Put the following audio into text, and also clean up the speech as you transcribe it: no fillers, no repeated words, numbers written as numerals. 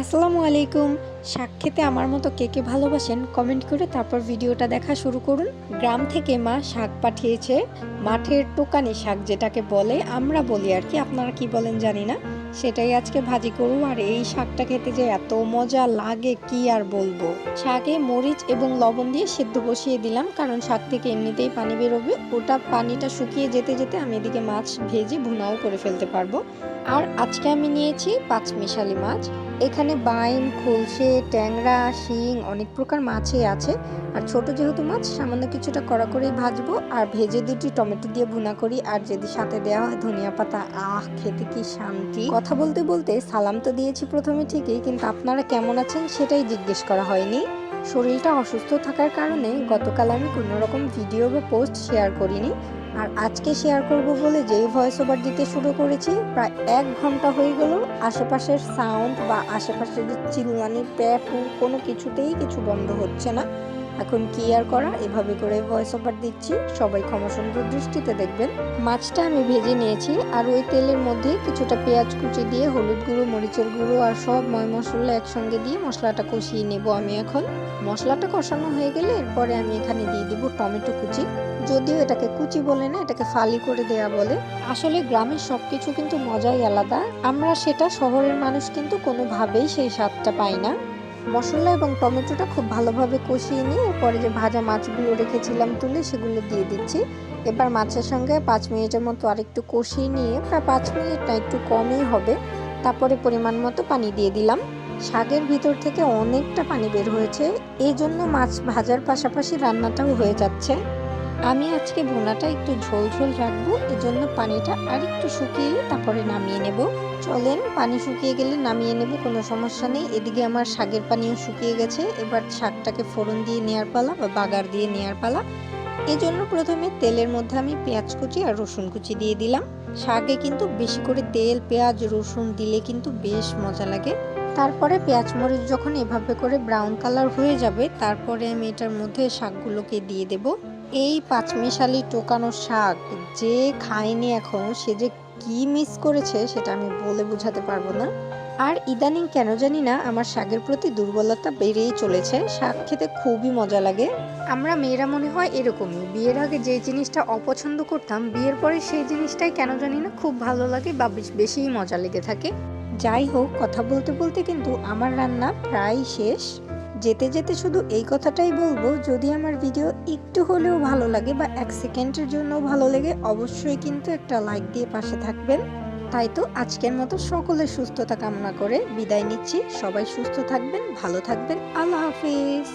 আসসালামু আলাইকুম। শাক খেতে আমার মতো কে কে ভালোবাসেন কমেন্ট করে তারপর ভিডিওটা দেখা শুরু করুন। গ্রাম থেকে মা শাক পাঠিয়েছে, মাঠের টোকানি শাক যেটাকে বলে, আমরা বলি আর কি, আপনারা কি বলেন জানি না। সেটাই আজকে ভাজি করব। আর এই শাকটা খেতে যে এত মজা লাগে কি আর বলবো। শাকে মরিচ এবং লবণ দিয়ে সেদ্ধ বসিয়ে দিলাম, কারণ শাক থেকে এমনিতেই পানি বেরোবে। ওটা পানিটা শুকিয়ে যেতে যেতে আমি এদিকে মাছ ভেজে ভুনাও করে ফেলতে পারবো। আর আজকে আমি নিয়েছি পাঁচমিশালি মাছ। এখানে বাইম, খলসে, ট্যাংরা, শিং অনেক প্রকার মাছই আছে। আর ছোট যেহেতু মাছ, সামান্য কিছুটা কড়া করেই ভাজবো আর ভেজে দুটি টমেটো দিয়ে ভুনা করি। আর যদি সাথে দেওয়া হয় ধনিয়া পাতা, খেতে কি শান্তি। কথা বলতে বলতে সালাম তো দিয়েছি প্রথমে ঠিকই, কিন্তু আপনারা কেমন আছেন সেটাই জিজ্ঞেস করা হয়নি। শরীরটা অসুস্থ থাকার কারণে গতকাল আমি কোনো রকম ভিডিও বা পোস্ট শেয়ার করিনি। আর আজকে শেয়ার করব বলে যেই ভয়েস ওভার দিতে শুরু করেছি, প্রায় 1 ঘন্টা হয়ে গেল। আশেপাশের সাউন্ড বা আশেপাশের যে চিল্লানি প্যাপু কোনো কিছুতেই কিছু বন্ধ হচ্ছে না। এখন কি আর করা, এভাবে করে ভয়েস ওভার দিচ্ছি, সবাই ক্ষমাসুন্দর দৃষ্টিতে দেখবেন। মাছটা আমি ভেজে নিয়েছি আর ওই তেলের মধ্যে কিছুটা পেঁয়াজ কুচি দিয়ে হলুদ গুঁড়ো, মরিচের গুঁড়ো আর সব ময় মশলা একসঙ্গে দিয়ে মশলাটা কষিয়ে নেব আমি এখন। মশলাটা কষানো হয়ে গেলে এরপরে আমি এখানে দিয়ে দিব টমেটো কুচি। যদিও এটাকে কুচি বলে না, এটাকে ফালি করে দেয়া বলে। আসলে গ্রামের সবকিছু কিন্তু মজাই আলাদা, আমরা সেটা শহরের মানুষ কিন্তু কোনোভাবেই সেই স্বাদটা পাই না। মশলা এবং টমেটোটা খুব ভালোভাবে কষিয়ে নিয়ে এরপরে যে ভাজা মাছগুলো রেখেছিলাম তুলে সেগুলো দিয়ে দিচ্ছি। এবার মাছের সঙ্গে 5 মিনিটের মতো আরেকটু কষিয়ে নিয়ে, প্রায় 5 মিনিট না, একটু কমই হবে। তারপরে পরিমাণ মতো পানি দিয়ে দিলাম। শাকের ভিতর থেকে অনেকটা পানি বের হয়েছে, এই জন্য মাছ ভাজার পাশাপাশি রান্নাটাও হয়ে যাচ্ছে। আমি আজকে ভুনাটা একটু ঝোল ঝোল রাখবো, এজন্য পানিটা আরেকটু শুকিয়ে তারপরে নামিয়ে নেব। চলেন, পানি শুকিয়ে গেলে নামিয়ে নেব, কোনো সমস্যা নেই। এদিকে আমার শাকের পানিও শুকিয়ে গেছে। এবার শাকটাকে ফোড়ন দিয়ে নেয়ার পালা বা বাগার দিয়ে নেয়ার পালা। এই জন্য প্রথমে তেলের মধ্যে আমি পেঁয়াজ কুচি আর রসুন কুচি দিয়ে দিলাম। শাকে কিন্তু বেশি করে তেল, পেঁয়াজ, রসুন দিলে কিন্তু বেশ মজা লাগে। তারপরে পেঁয়াজ মরিচ যখন এভাবে করে ব্রাউন কালার হয়ে যাবে, তারপরে আমি এটার মধ্যে শাকগুলোকে দিয়ে দেব। এই পাঁচমিশালি টোকানো শাক যে খায়নি এখন, সে যে কি মিস করেছে সেটা আমি বলে বোঝাতে পারবো না। আর ইদানিং কেন জানি না আমার শাকের প্রতি দুর্বলতা বেড়েই চলেছে। শাক খেতে খুবই মজা লাগে। আমরা মেয়েরা মনে হয় এরকমই, বিয়ের আগে যে জিনিসটা অপছন্দ করতাম, বিয়ের পরে সেই জিনিসটাই কেন জানি না খুব ভালো লাগে বা বেশিই মজা লেগে থাকে। যাই হোক, কথা বলতে বলতে কিন্তু আমার রান্না প্রায় শেষ। যেতে যেতে শুধু এই কথাটাই বলবো, যদি আমার ভিডিও একটু হলেও ভালো লাগে বা 1 সেকেন্ডের জন্য ভালো লাগে, অবশ্যই কিন্তু একটা লাইক দিয়ে পাশে থাকবেন। তাই তো আজকের মতো সকলের সুস্থতা কামনা করে বিদায় নিচ্ছি। সবাই সুস্থ থাকবেন, ভালো থাকবেন। আল্লাহ হাফিজ।